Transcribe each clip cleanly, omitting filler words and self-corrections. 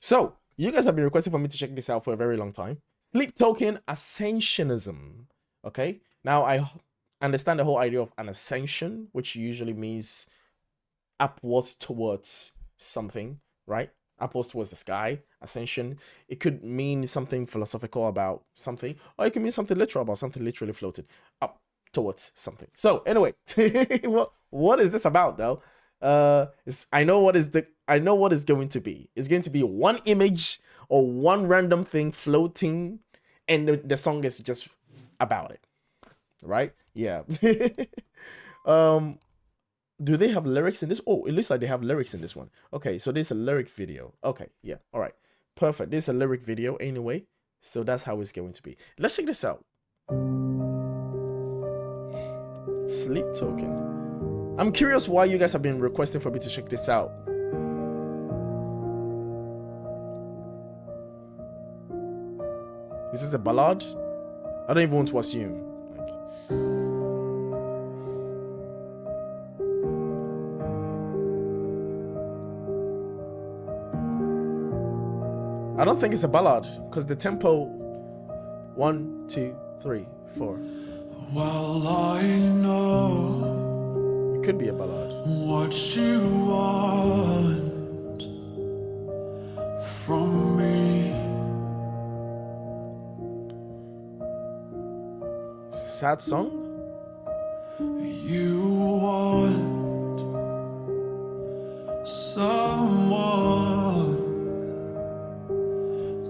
So you guys have been requesting for me to check this out for a very long time. Sleep token ascensionism. Okay. Now I understand the whole idea of an ascension, which usually means upwards towards something, right? Upwards towards the sky, ascension. It could mean something philosophical about something, or it can mean something literal about something literally floating up towards something. So anyway, what is this about though? I know what is going to be. It's going to be one image or one random thing floating, and the song is just about it, right? Yeah. Do they have lyrics in this? Oh, it looks like they have lyrics in this one. Okay, so there's a lyric video. Okay, yeah, all right, perfect. There's a lyric video anyway, so that's how it's going to be. Let's check this out. Sleep token. I'm curious why you guys have been requesting for me to check this out. This is a ballad? I don't even want to assume. I don't think it's a ballad because the tempo 1, 2, 3, 4. Well, I know it could be a ballad. What you want from me. It's a sad song. You want someone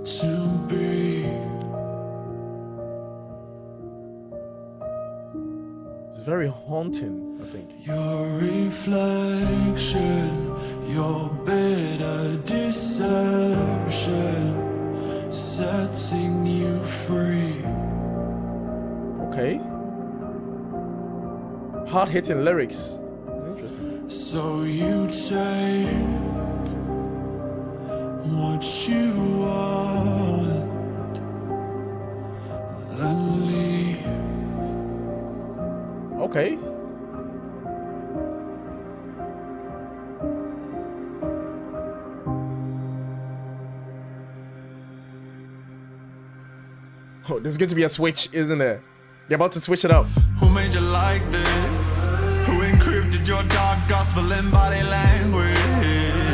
to be. It's very haunting, I think. Your reflection, your bitter deception, setting you free. Okay. Hard-hitting lyrics. It's interesting. So you take what you want, then leave. Okay. Oh, there's going to be a switch, isn't there? They're about to switch it up. Who made you like this? Who encrypted your dark gospel in body language?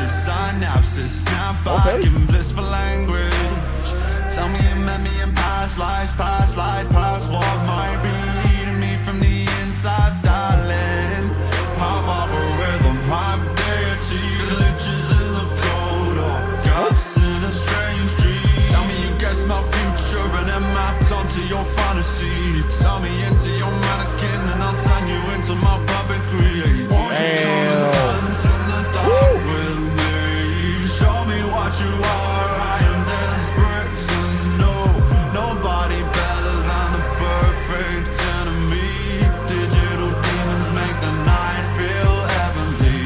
Synapses snap back in blissful language. Tell me you met me in past lives, past life, past what might be eating me from the inside, darling. Half algorithm, half deity, glitches in the code, or gaps in a strange dream. Tell me you guess my future and it mapped onto your fantasy. Tell me into your mannequin and I'll turn you into my puppet create. Won't you come and dance in the dark with me? Show me what you are, I am desperate to know. Nobody better than the perfect enemy. Digital demons make the night feel heavenly.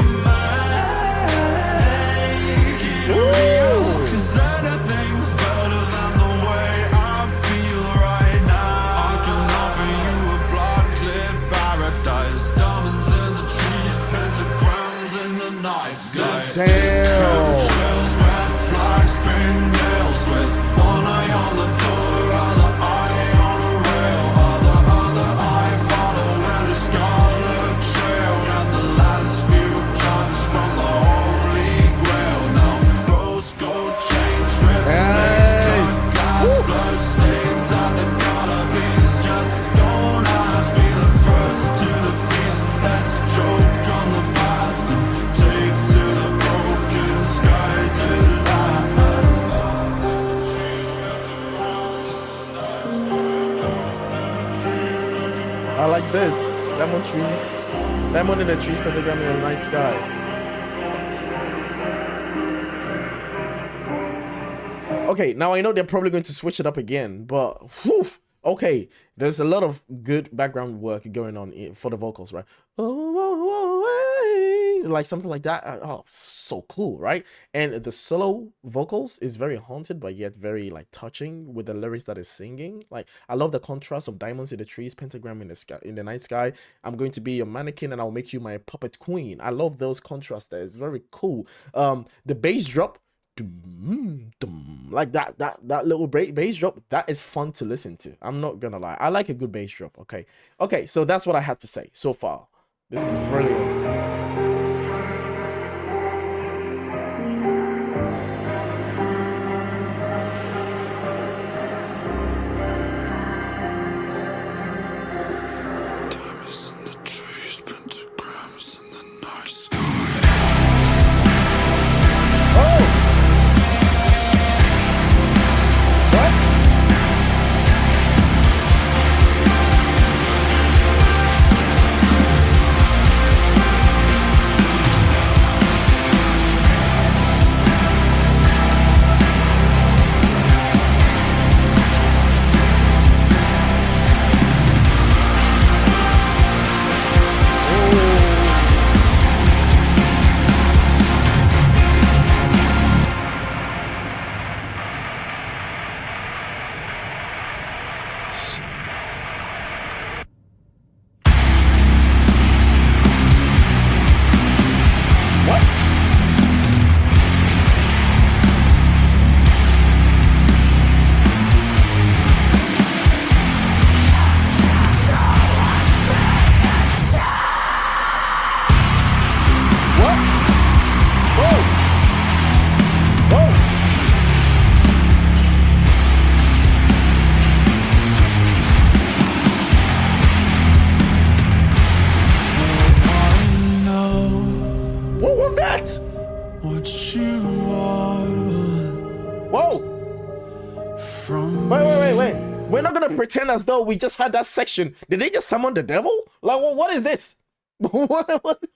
Make it real, 'cause anything's better than the way I feel right now. I can offer you a blood-lit paradise. Diamonds in the trees, pentagrams in the night sky. Trails, red flags, pin nails with one eye on the door, other eye on a rail, other eye following a scarlet trail, and the last few drops from the holy grail. Now rose gold chains with lace cut glass, blood stains at the galaxies. Just don't ask, be the first to the feast. Let's choke on the past and take to the broken skies at last. I like this. Lemon trees. Lemon in the trees, pentagram in the night sky. Okay, now I know they're probably going to switch it up again, but whew, okay, there's a lot of good background work going on for the vocals, right? Like something like that. Oh, so cool, right? And the solo vocals is very haunted, but yet very like touching with the lyrics that is singing. Like I love the contrast of diamonds in the trees, pentagram in the sky, in the night sky. I'm going to be your mannequin and I'll make you my puppet queen. I love those contrasts there. It's very cool. The bass drop like that little bass drop, that is fun to listen to. I'm not gonna lie, I like a good bass drop. Okay, so that's what I had to say so far. This is brilliant. What you want. Whoa! From wait. We're not gonna pretend as though we just had that section. Did they just summon the devil? Like, what is this? What?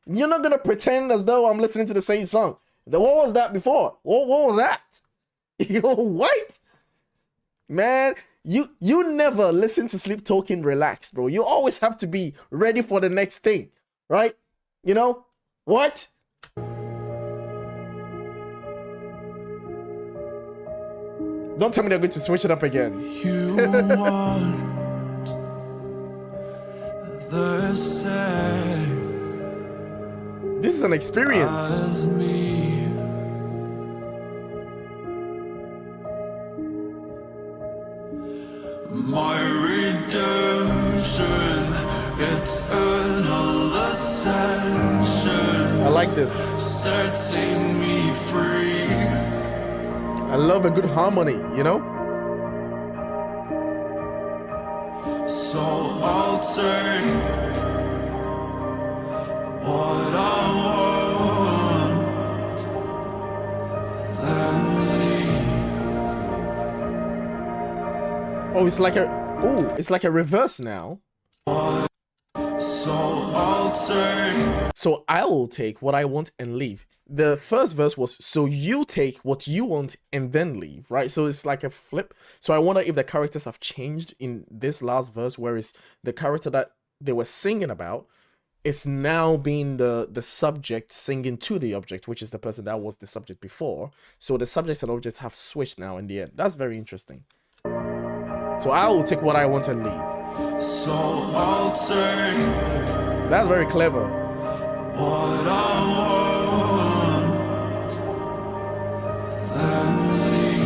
You're not gonna pretend as though I'm listening to the same song. What was that before? What was that? Yo, what? Man, you never listen to Sleep Talking relaxed, bro. You always have to be ready for the next thing, right? You know? What? Don't tell me they're going to switch it up again. You want the same. This is an experience. As me. My redemption, eternal ascension. I like this. Setting me free. I love a good harmony, you know? So I'll take what I want, then leave. Oh, it's like a reverse now. So I'll take what I want and leave. The first verse was, so you take what you want and then leave, right? So it's like a flip. So I wonder if the characters have changed in this last verse, whereas the character that they were singing about is now being the subject singing to the object, which is the person that was the subject before. So the subjects and objects have switched now in the end. That's very interesting. So I will take what I want and leave. So I'll take. That's very clever. What I want, then leave.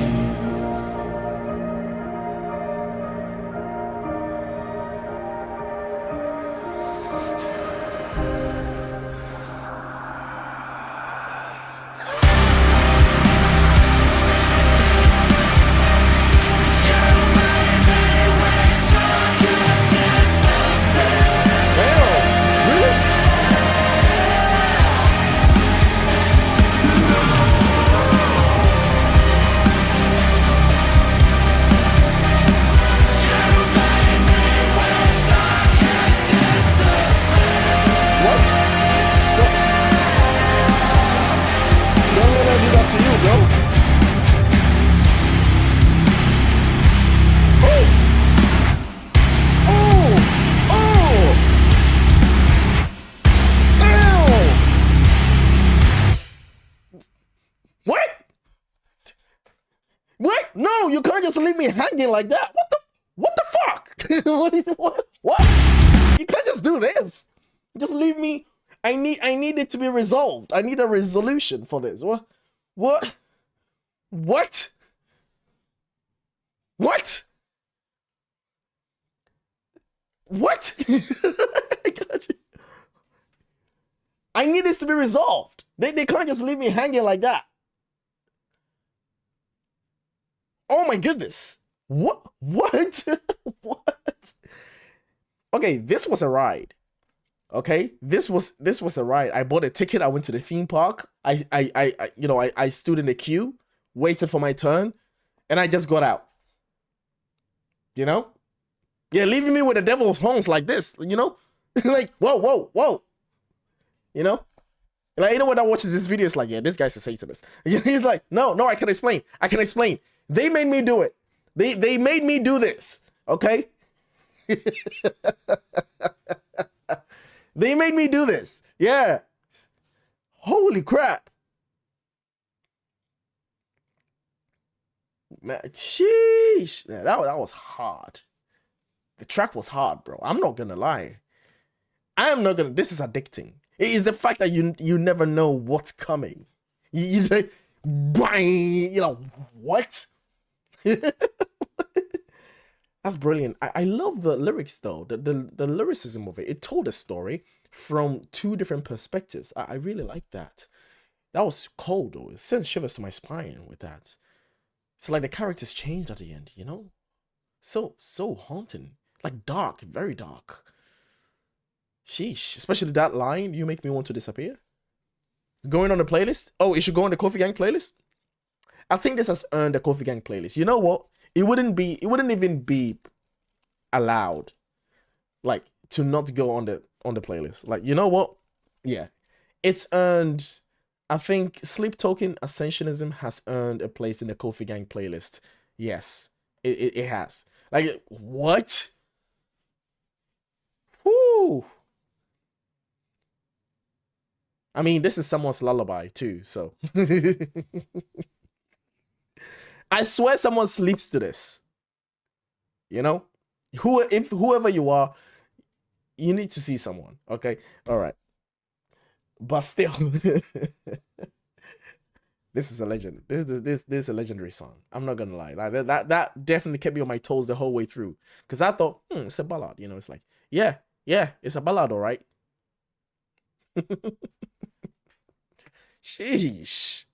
What? No, you can't just leave me hanging like that. What the fuck? What? You can't just do this. Just leave me. I need it to be resolved. I need a resolution for this. What? What? What? What? What? I got you. I need this to be resolved. They can't just leave me hanging like that. Oh my goodness. What? What? What? Okay, this was a ride. Okay, this was a ride. I bought a ticket. I went to the theme park. I stood in the queue, waited for my turn, and I just got out. You know? Yeah, leaving me with the devil's horns like this. You know? Like, whoa, whoa, whoa. You know? Like, anyone that watches this video is like, yeah, this guy's a Satanist. He's like, no, I can explain. I can explain. They made me do it. They made me do this. Okay? They made me do this. Yeah. Holy crap. Man, sheesh. Man, that was hard. The track was hard, bro. I'm not gonna lie. This is addicting. It is the fact that you never know what's coming. You say, bang, what? That's brilliant. I love the lyrics though. The lyricism of it. It told a story from two different perspectives. I really like that. That was cold though. It sent shivers to my spine with that. It's like the characters changed at the end, you know? So haunting. Like dark, very dark. Sheesh. Especially that line, you make me want to disappear. Going on the playlist? Oh, it should go on the Kofi Gang playlist? I think this has earned the Kofi Gang playlist. You know what? It wouldn't even be allowed, like, to not go on the playlist. Like, you know what? Yeah. It's earned. I think Sleep Token Ascensionism has earned a place in the Kofi Gang playlist. Yes. It has. Like, what? Whoo. I mean, this is someone's lullaby too, so. I swear someone sleeps to this. You know? Whoever you are, you need to see someone. Okay? All right. But still, this is a legend. This is a legendary song. I'm not gonna lie. Like that definitely kept me on my toes the whole way through. Because I thought, it's a ballad. You know, it's like, yeah, it's a ballad, all right. Sheesh.